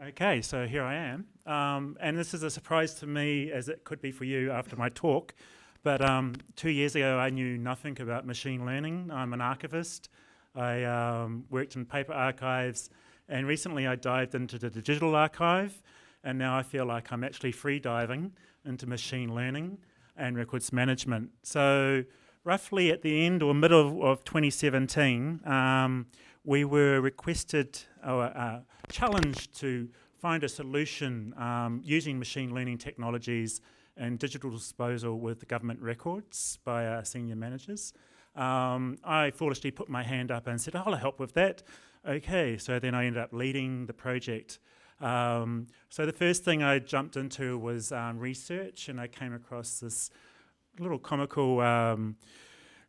Okay, so here I am. And this is a surprise to me, as it could be for you after my talk. But 2 years ago, I knew nothing about machine learning. I'm an archivist. I worked in paper archives. And recently, I dived into the digital archive. And now I feel like I'm actually free diving into machine learning and records management. So roughly at the end or middle of 2017, we were requested or challenged to find a solution using machine learning technologies and digital disposal with government records by our senior managers. I foolishly put my hand up and said, I'll help with that. Okay, so then I ended up leading the project. So the first thing I jumped into was research, and I came across this little comical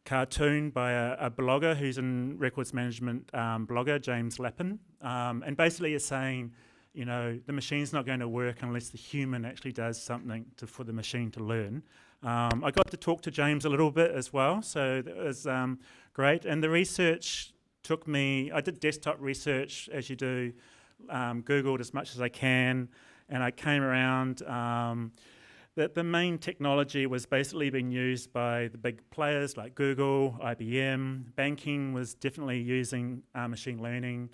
cartoon by a blogger who's in records management blogger, James Lappin, and basically is saying, you know, the machine's not going to work unless the human actually does something for the machine to learn. I got to talk to James a little bit as well, so that was great. And the research took me, I did desktop research, as you do, Googled as much as I can, and I came around that the main technology was basically being used by the big players like Google, IBM. Banking was definitely using machine learning.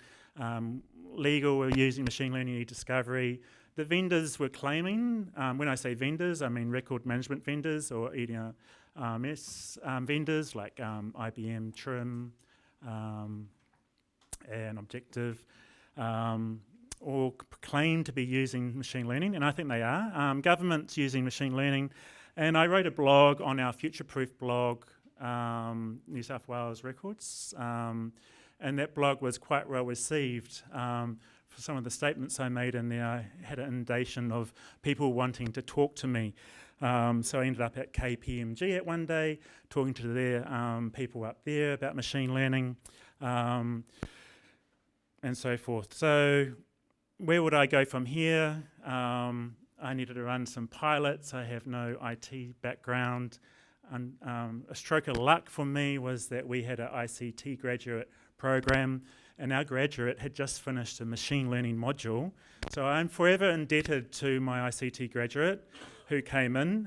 Legal were using machine learning e-discovery. The vendors were claiming, when I say vendors, I mean record management vendors or EDMS vendors like IBM, Trim, and Objective, all claim to be using machine learning, and I think they are. Government's using machine learning, and I wrote a blog on our future-proof blog, New South Wales Records, and that blog was quite well received. For some of the statements I made in there, I had an inundation of people wanting to talk to me. So I ended up at KPMG at one day, talking to their people up there about machine learning, and so forth. So where would I go from here? I needed to run some pilots. I have no IT background. And, a stroke of luck for me was that we had an ICT graduate program, and our graduate had just finished a machine learning module. So I'm forever indebted to my ICT graduate who came in,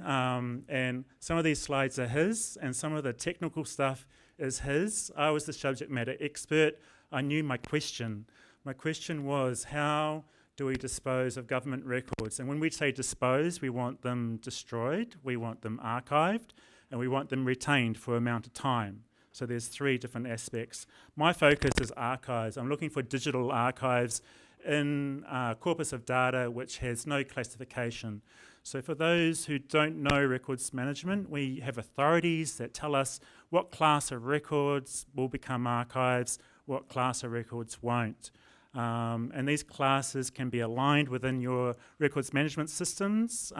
and some of these slides are his, and some of the technical stuff is his. I was the subject matter expert. I knew my question. My question was, how do we dispose of government records? And when we say dispose, we want them destroyed, we want them archived, and we want them retained for an amount of time. So there's 3 different aspects. My focus is archives. I'm looking for digital archives in a corpus of data which has no classification. So for those who don't know records management, we have authorities that tell us what class of records will become archives, what class of records won't. And these classes can be aligned within your records management systems.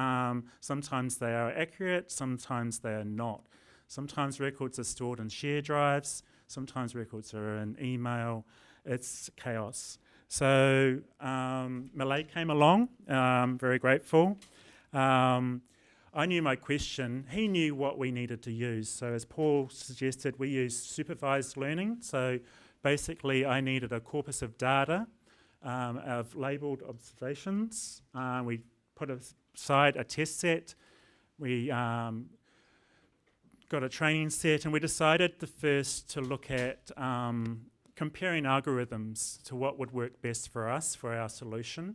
Sometimes they are accurate, sometimes they are not. Sometimes records are stored in share drives, sometimes records are in email. It's chaos. So Malay came along, very grateful. I knew my question, he knew what we needed to use. So as Paul suggested, we use supervised learning. So basically, I needed a corpus of data of labelled observations. We put aside a test set. We got a training set, and we decided first to look at comparing algorithms to what would work best for us, for our solution.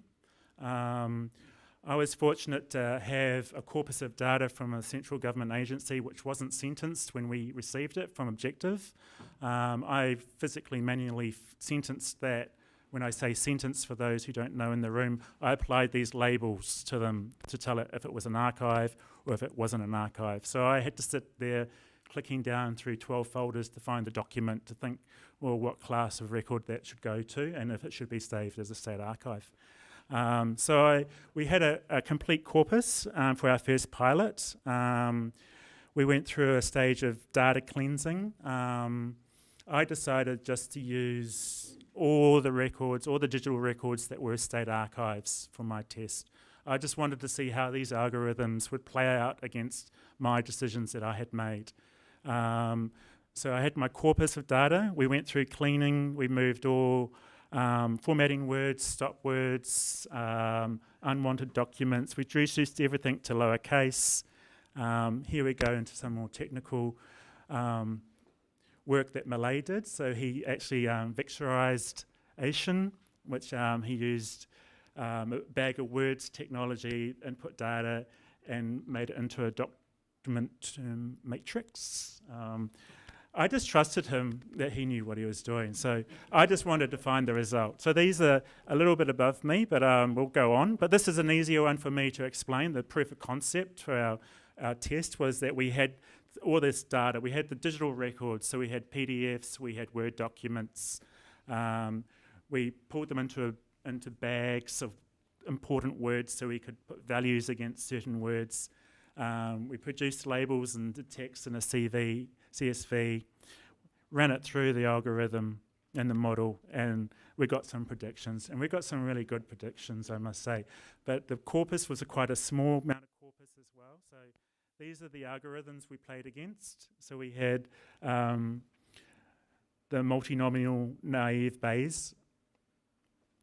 I was fortunate to have a corpus of data from a central government agency which wasn't sentenced when we received it from Objective. I physically, manually sentenced that. When I say sentence, for those who don't know in the room, I applied these labels to them to tell it if it was an archive or if it wasn't an archive. So I had to sit there clicking down through 12 folders to find the document to think, well, what class of record that should go to and if it should be saved as a state archive. We had a complete corpus for our first pilot. We went through a stage of data cleansing. I decided just to use all the records, all the digital records that were state archives for my test. I just wanted to see how these algorithms would play out against my decisions that I had made. So I had my corpus of data. We went through cleaning. We moved all formatting words, stop words, unwanted documents. We reduced everything to lowercase. Here we go into some more technical work that Malay did. So he actually Vectorisation, which he used a bag of words technology, input data, and made it into a document matrix. I just trusted him that he knew what he was doing. So I just wanted to find the result. So these are a little bit above me, but we'll go on. But this is an easier one for me to explain. The proof of concept for our test was that we had all this data. We had the digital records, so we had PDFs, we had Word documents. We pulled them into bags of important words so we could put values against certain words. We produced labels and the text in a CSV, ran it through the algorithm and the model, and we got some predictions. And we got some really good predictions, I must say. But the corpus was quite a small amount of corpus as well. So these are the algorithms we played against. So we had the multinomial Naïve Bayes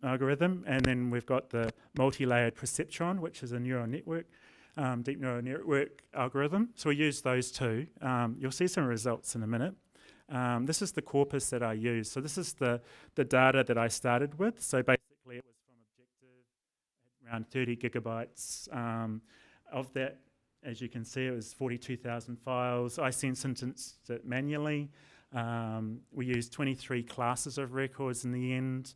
algorithm, and then we've got the multi-layered Perceptron, which is a neural network, deep neural network algorithm. So we use those two. You'll see some results in a minute. This is the corpus that I use. So this is the data that I started with. So basically it was from Objective, around 30 gigabytes. Of that, as you can see, it was 42,000 files. I sentenced it manually. We used 23 classes of records in the end.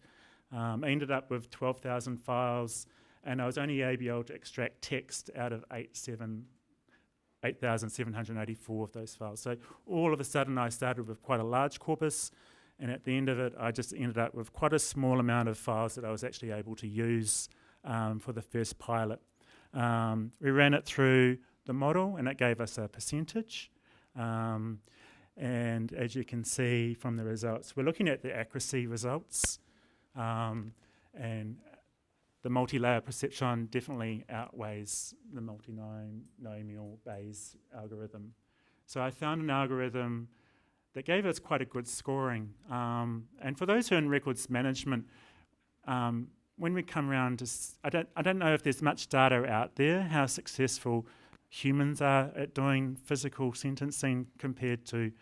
I ended up with 12,000 files, and I was only able to extract text out of 8,784 of those files. So all of a sudden I started with quite a large corpus, and at the end of it I just ended up with quite a small amount of files that I was actually able to use for the first pilot. We ran it through the model and it gave us a percentage. And as you can see from the results, we're looking at the accuracy results. And the multi-layer Perceptron definitely outweighs the multinomial Bayes algorithm. So I found an algorithm that gave us quite a good scoring. And for those who are in records management, when we come around to, I don't know if there's much data out there how successful humans are at doing physical sentencing compared to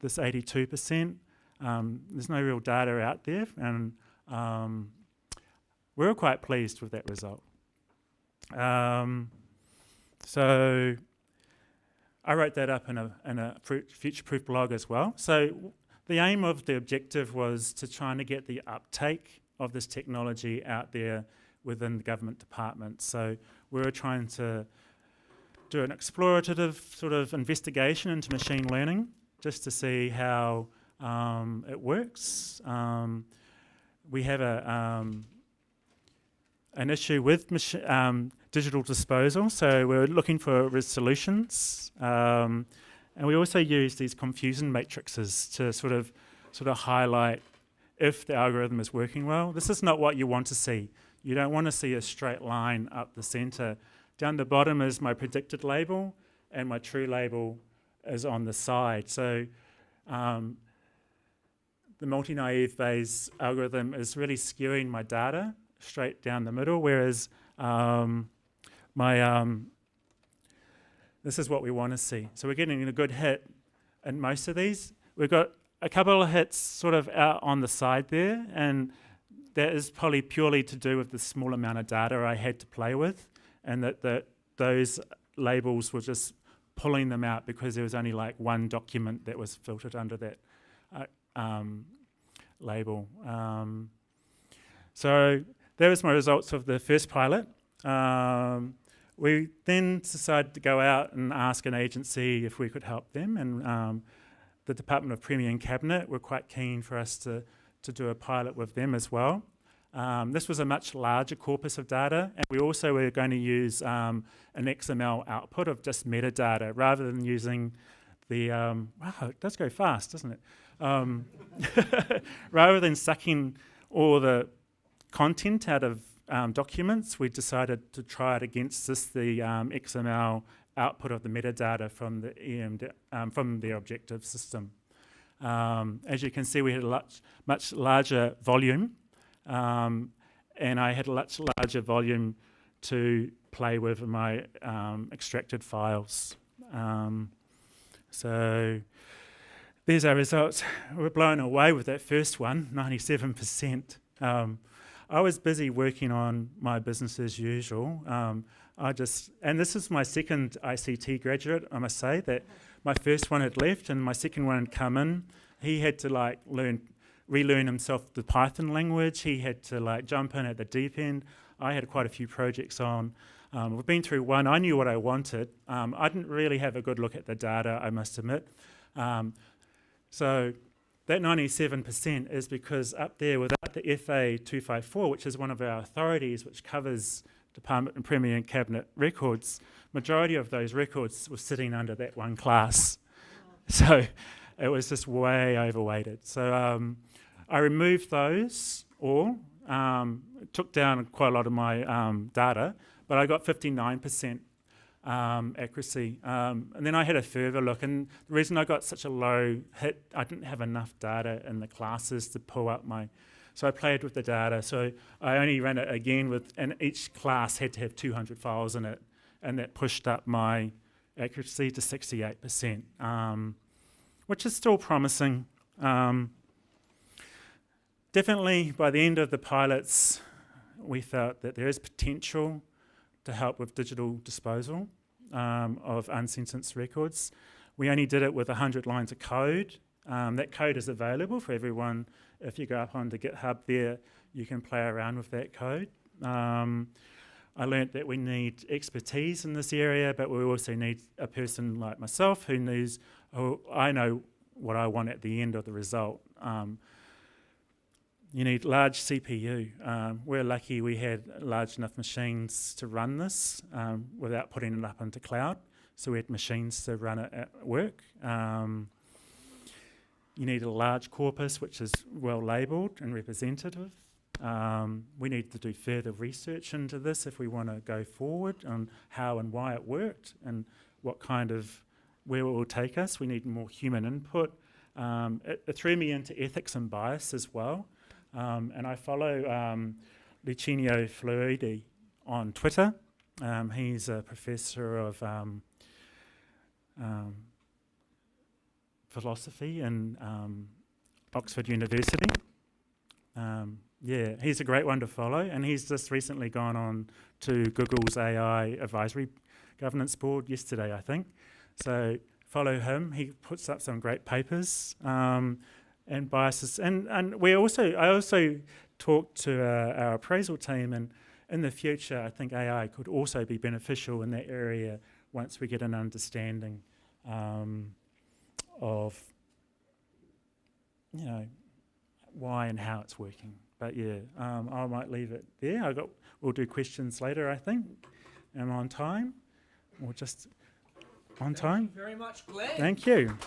this 82%. There's no real data out there, and we were quite pleased with that result. So I wrote that up in a future-proof blog as well. So the aim of the objective was to try to get the uptake of this technology out there within the government departments. So we were trying to do an explorative sort of investigation into machine learning just to see how it works. We have an issue with digital disposal, so we're looking for solutions. And we also use these confusion matrices to sort of highlight if the algorithm is working well. This is not what you want to see. You don't want to see a straight line up the centre. Down the bottom is my predicted label, and my true label is on the side. So the multi-Naïve Bayes algorithm is really skewing my data straight down the middle, whereas this is what we want to see. So we're getting a good hit in most of these. We've got a couple of hits sort of out on the side there, and that is probably purely to do with the small amount of data I had to play with, and that those labels were just pulling them out because there was only like one document that was filtered under that label. So that was my results of the first pilot. We then decided to go out and ask an agency if we could help them, and the Department of Premier and Cabinet were quite keen for us to do a pilot with them as well. This was a much larger corpus of data, and we also were going to use an XML output of just metadata rather than using the, wow, it does go fast, doesn't it? Rather than sucking all the content out of documents, we decided to try it against the XML output of the metadata from the from the objective system. As you can see, we had a much larger volume, and I had a much larger volume to play with in my extracted files. So there's our results. We're blown away with that first one, 97%. I was busy working on my business as usual. And this is my second ICT graduate, I must say, that my first one had left and my second one had come in. He had to relearn himself the Python language. He had to jump in at the deep end. I had quite a few projects on. We've been through one. I knew what I wanted. I didn't really have a good look at the data, I must admit. So that 97% is because up there without the FA 254, which is one of our authorities which covers Department and Premier and Cabinet records, majority of those records were sitting under that one class. So it was just way overweighted. So I removed those all, took down quite a lot of my data, but I got 59% accuracy. And then I had a further look, and the reason I got such a low hit, I didn't have enough data in the classes to pull up so I played with the data. So I only ran it again and each class had to have 200 files in it, and that pushed up my accuracy to 68%, which is still promising. Definitely by the end of the pilots, we felt that there is potential to help with digital disposal of unsentenced records. We only did it with 100 lines of code. That code is available for everyone. If you go up onto GitHub there, you can play around with that code. I learnt that we need expertise in this area, but we also need a person like myself who knows, I know what I want at the end of the result. You need large CPU. We're lucky we had large enough machines to run this without putting it up into cloud. So we had machines to run it at work. You need a large corpus which is well labelled and representative. We need to do further research into this if we want to go forward on how and why it worked and where it will take us. We need more human input. It threw me into ethics and bias as well. And I follow Licinio Fluidi on Twitter. He's a professor of philosophy in Oxford University. He's a great one to follow, and he's just recently gone on to Google's AI Advisory Governance Board yesterday, I think. So follow him. He puts up some great papers and biases. And I also talked to our appraisal team, and in the future, I think AI could also be beneficial in that area once we get an understanding of why and how it's working. But I might leave it there. We'll do questions later, I think. Am I on time? Or just on time? Thank you very much, Glenn. Thank you.